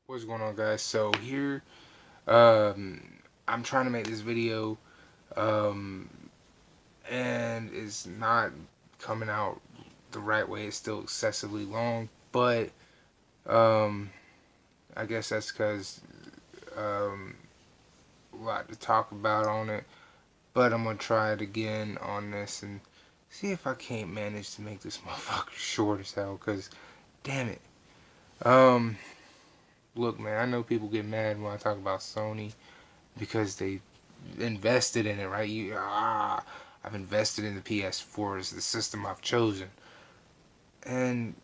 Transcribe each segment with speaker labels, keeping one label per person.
Speaker 1: What's going on, guys? So here, um, I'm trying to make this video, um, and it's not coming out the right way. It's still excessively long, but um, I guess that's because um, a lot to talk about on it. But I'm gonna try it again on this and see if I can't manage to make this motherfucker short as hell. Cause damn it. Um, Look, man, I know people get mad when I talk about Sony because they invested in it, right? I've invested in the PS4 as the system I've chosen. And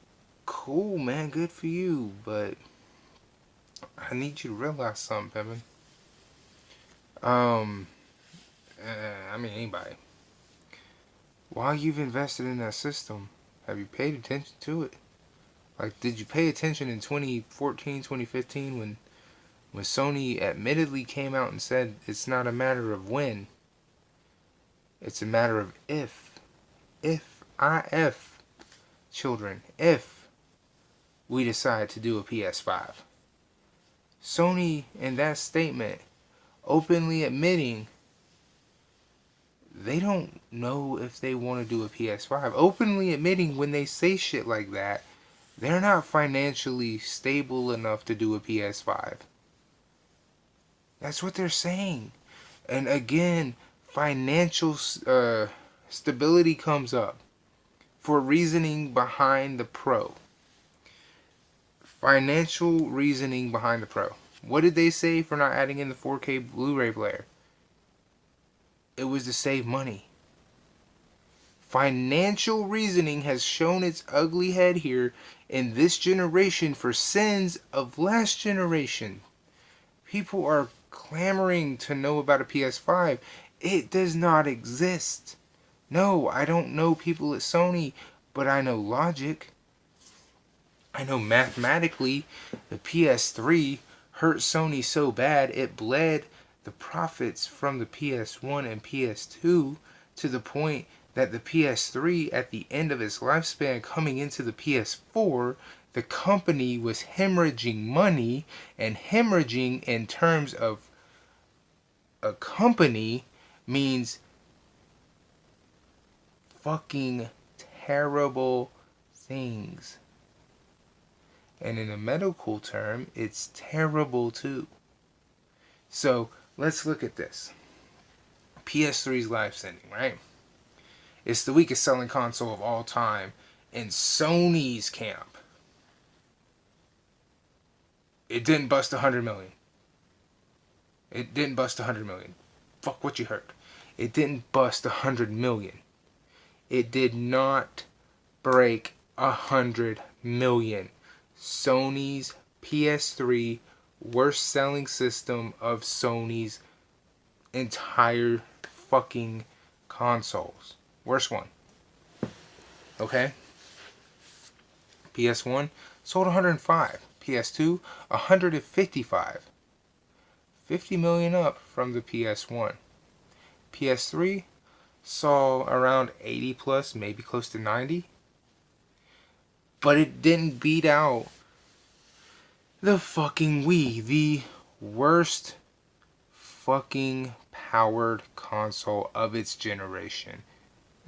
Speaker 1: cool, man, good for you, but I need you to realize something, Pippin. Um, I mean, anybody. While you've invested in that system, have you paid attention to it? Like, did you pay attention in 2014, 2015 when Sony admittedly came out and said it's not a matter of when, it's a matter of if. If children, if we decide to do a PS5. Sony, in that statement, openly admitting they don't know if they want to do a PS5. Openly admitting when they say shit like that, they're not financially stable enough to do a PS5. That's what they're saying. And again, financial stability comes up for reasoning behind the Pro. Financial reasoning behind the Pro. What did they say for not adding in the 4K Blu-ray player? It was to save money. Financial reasoning has shown its ugly head here in this generation for sins of last generation. People are clamoring to know about a PS5. It does not exist. No, I don't know people at Sony, but I know logic. I know mathematically the PS3 hurt Sony so bad it bled the profits from the PS1 and PS2 to the point that the PS3 at the end of its lifespan coming into the PS4, the company was hemorrhaging money, and hemorrhaging in terms of a company means fucking terrible things. And in a medical term, it's terrible too. So let's look at this. PS3's life ending, right? It's the weakest selling console of all time in Sony's camp. It didn't bust 100 million. It didn't bust 100 million. Fuck what you heard. It didn't bust 100 million. It did not break 100 million. Sony's PS3, worst selling system of Sony's entire fucking consoles. Worst one. Okay? PS1 sold 105. PS2 155. 50 million up from the PS1. PS3 saw around 80 plus, maybe close to 90. But it didn't beat out the fucking Wii, the worst fucking powered console of its generation.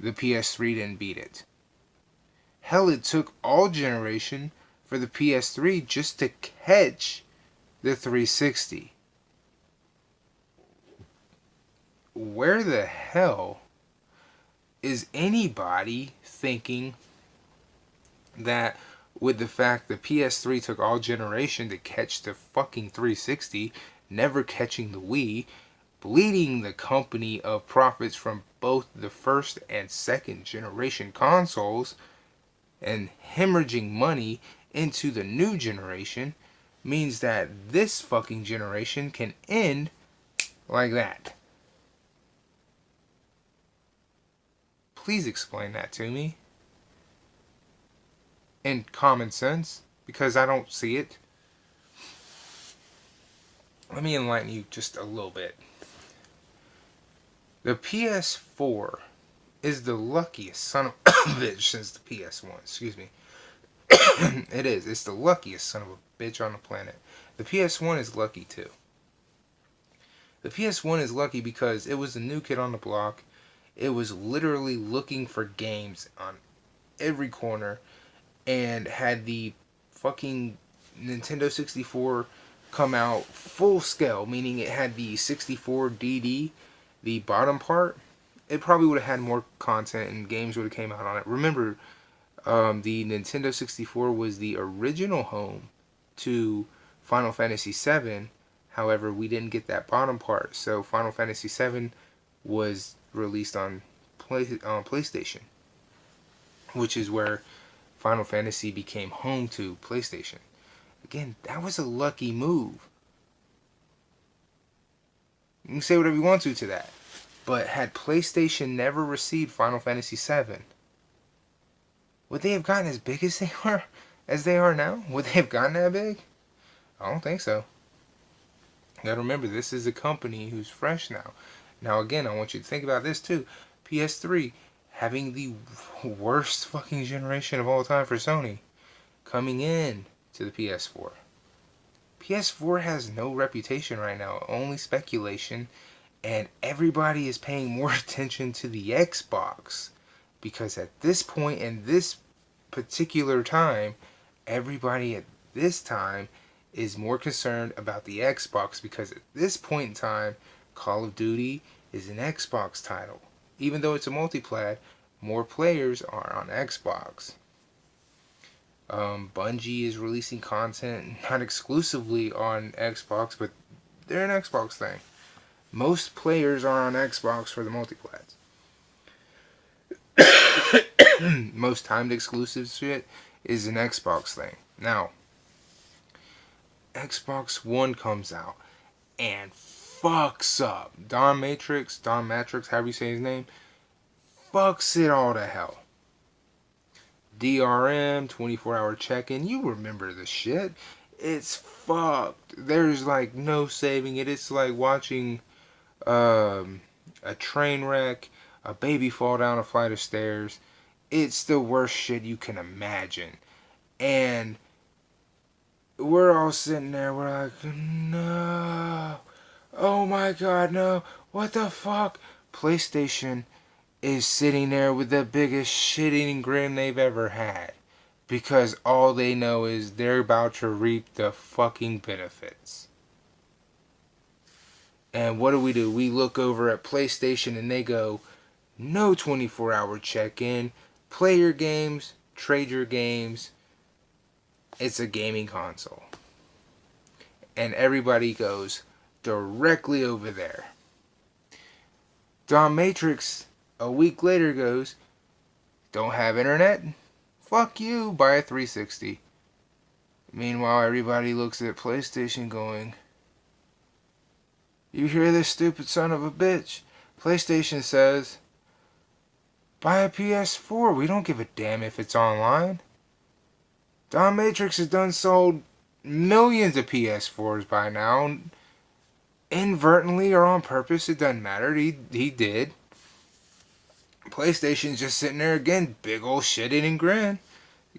Speaker 1: The PS3 didn't beat it. Hell, it took all generation for the PS3 just to catch the 360. Where the hell is anybody thinking that with the fact the PS3 took all generation to catch the fucking 360, never catching the Wii, bleeding the company of profits from both the first and second generation consoles, and hemorrhaging money into the new generation, means that this fucking generation can end like that? Please explain that to me. In common sense, because I don't see it. Let me enlighten you just a little bit. The PS4 is the luckiest son of a bitch since the PS1. Excuse me. It is. It's the luckiest son of a bitch on the planet. The PS1 is lucky too. The PS1 is lucky because it was the new kid on the block. It was literally looking for games on every corner and had the fucking Nintendo 64 come out full scale, meaning it had the 64DD, the bottom part. It probably would have had more content and games would have came out on it. Remember, the Nintendo 64 was the original home to Final Fantasy VII. However, we didn't get that bottom part, so Final Fantasy VII was released on PlayStation, which is where Final Fantasy became home to PlayStation. Again, that was a lucky move. You can say whatever you want to that. But had PlayStation never received Final Fantasy VII, would they have gotten as big as they are now? Would they have gotten that big? I don't think so. You gotta remember, this is a company who's fresh now. Now again, I want you to think about this too. PS3 having the worst fucking generation of all time for Sony coming in to the PS4. PS4 has no reputation right now, only speculation, and everybody is paying more attention to the Xbox because at this point in this particular time, everybody at this time is more concerned about the Xbox because at this point in time, Call of Duty is an Xbox title. Even though it's a multiplayer, more players are on Xbox. Bungie is releasing content not exclusively on Xbox, but they're an Xbox thing. Most players are on Xbox for the multiplayer. Most timed exclusive shit is an Xbox thing. Now, Xbox One comes out and fucks up. Don Matrix, however you say his name, fucks it all to hell. DRM, 24-hour check-in, you remember the shit. It's fucked. There's like no saving it. It's like watching a train wreck, a baby fall down a flight of stairs. It's the worst shit you can imagine. And we're all sitting there, we're like, no. Oh my god, no. What the fuck? PlayStation is sitting there with the biggest shit-eating grin they've ever had. Because all they know is they're about to reap the fucking benefits. And what do? We look over at PlayStation and they go, no 24-hour check-in. Play your games, trade your games. It's a gaming console. And everybody goes directly over there. Don Matrix a week later goes, don't have internet? Fuck you, buy a 360. Meanwhile, everybody looks at PlayStation going, you hear this stupid son of a bitch? PlayStation says, buy a PS4. We don't give a damn if it's online. Don Matrix has done sold millions of PS4s by now. Inadvertently or on purpose, it doesn't matter. He did. PlayStation's just sitting there again, big old shit-eating grin,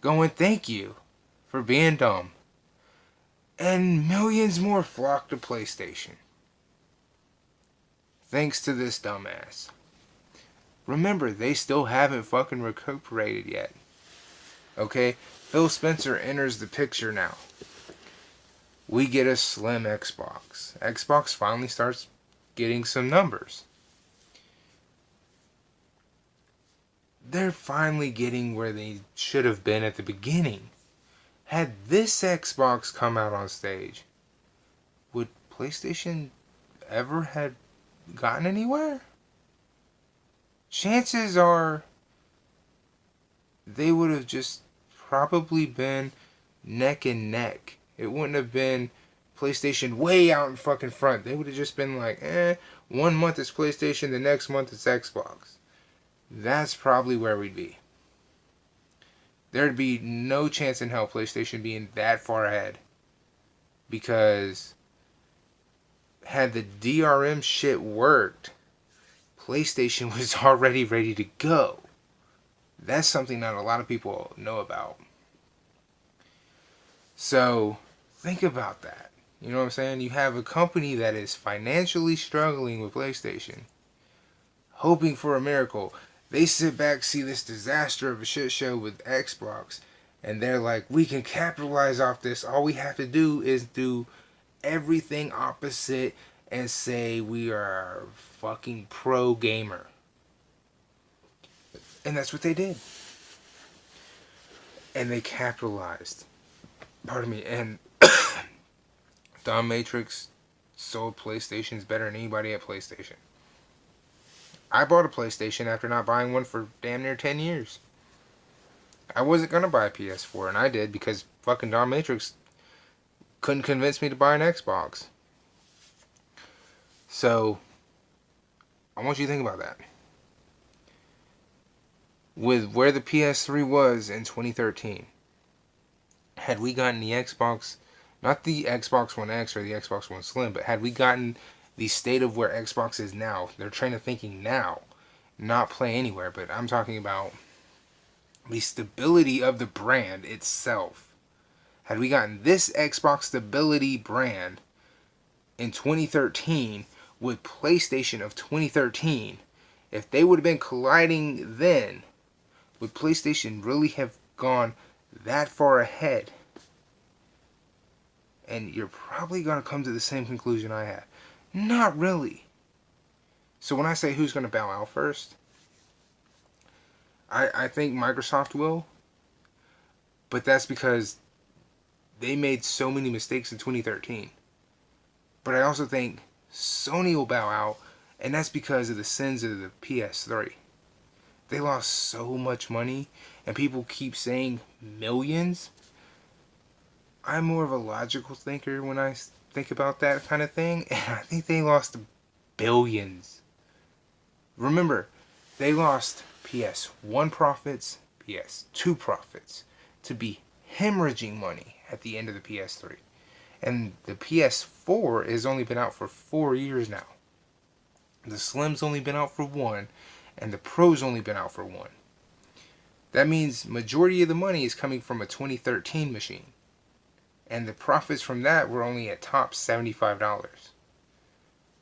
Speaker 1: going, thank you for being dumb. And millions more flock to PlayStation. Thanks to this dumbass. Remember, they still haven't fucking recuperated yet. Okay? Phil Spencer enters the picture now. We get a slim Xbox. Xbox finally starts getting some numbers. They're finally getting where they should have been at the beginning. Had this Xbox come out on stage, would PlayStation ever have gotten anywhere? Chances are they would have just probably been neck and neck. It wouldn't have been PlayStation way out in fucking front. They would have just been like, 1 month it's PlayStation, the next month it's Xbox. That's probably where we'd be. There'd be no chance in hell PlayStation being that far ahead. Because had the DRM shit worked, PlayStation was already ready to go. That's something that a lot of people know about. So think about that. You know what I'm saying? You have a company that is financially struggling with PlayStation, hoping for a miracle. They sit back, see this disaster of a shit show with Xbox, and they're like, we can capitalize off this. All we have to do is do everything opposite and say we are a fucking pro gamer. And that's what they did. And they capitalized. Pardon me. And Don Matrix sold PlayStations better than anybody at PlayStation. I bought a PlayStation after not buying one for damn near 10 years. I wasn't going to buy a PS4, and I did because fucking Don Matrix couldn't convince me to buy an Xbox. So, I want you to think about that. With where the PS3 was in 2013, had we gotten the Xbox, not the Xbox One X or the Xbox One Slim, but had we gotten the state of where Xbox is now, they're train of thinking now, not play anywhere, but I'm talking about the stability of the brand itself. Had we gotten this Xbox stability brand in 2013 with PlayStation of 2013, if they would have been colliding then, would PlayStation really have gone that far ahead? And you're probably going to come to the same conclusion I had. Not really. So when I say who's going to bow out first, I think Microsoft will. But that's because they made so many mistakes in 2013. But I also think Sony will bow out, and that's because of the sins of the PS3. They lost so much money, and people keep saying millions. I'm more of a logical thinker when I think about that kind of thing, and I think they lost billions. Remember, they lost PS1 profits, PS2 profits, to be hemorrhaging money at the end of the PS3. And the PS4 has only been out for 4 years now. The Slim's only been out for 1, and the Pro's only been out for 1. That means majority of the money is coming from a 2013 machine. And the profits from that were only at top $75.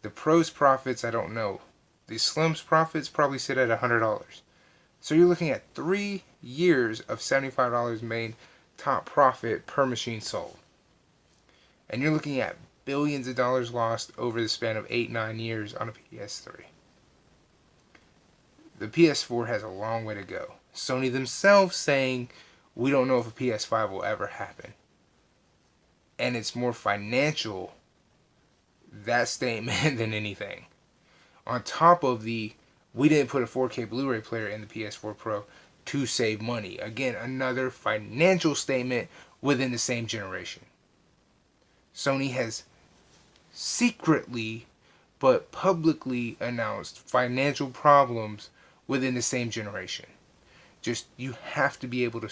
Speaker 1: The Pro's profits, I don't know. The Slim's profits probably sit at $100. So you're looking at 3 years of $75 made top profit per machine sold. And you're looking at billions of dollars lost over the span of 8-9 years on a PS3. The PS4 has a long way to go. Sony themselves saying, we don't know if a PS5 will ever happen. And it's more financial, that statement, than anything. On top of the, we didn't put a 4K Blu-ray player in the PS4 Pro to save money. Again, another financial statement within the same generation. Sony has secretly but publicly announced financial problems within the same generation. Just, you have to be able to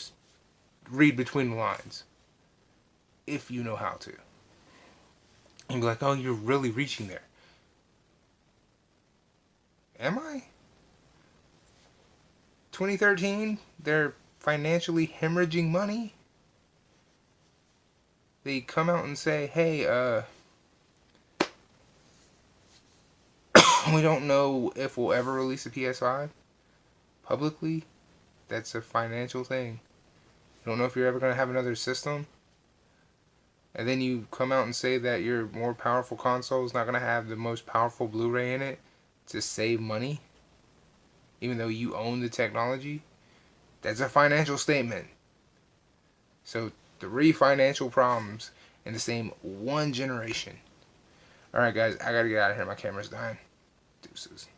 Speaker 1: read between the lines if you know how to. And be like, oh, you're really reaching there. Am I? 2013, they're financially hemorrhaging money. They come out and say, hey, we don't know if we'll ever release a PS5 publicly. That's a financial thing. You don't know if you're ever going to have another system. And then you come out and say that your more powerful console is not going to have the most powerful Blu-ray in it to save money, even though you own the technology. That's a financial statement. So 3 financial problems in the same one generation. Alright guys, I gotta get out of here. My camera's dying. Deuces.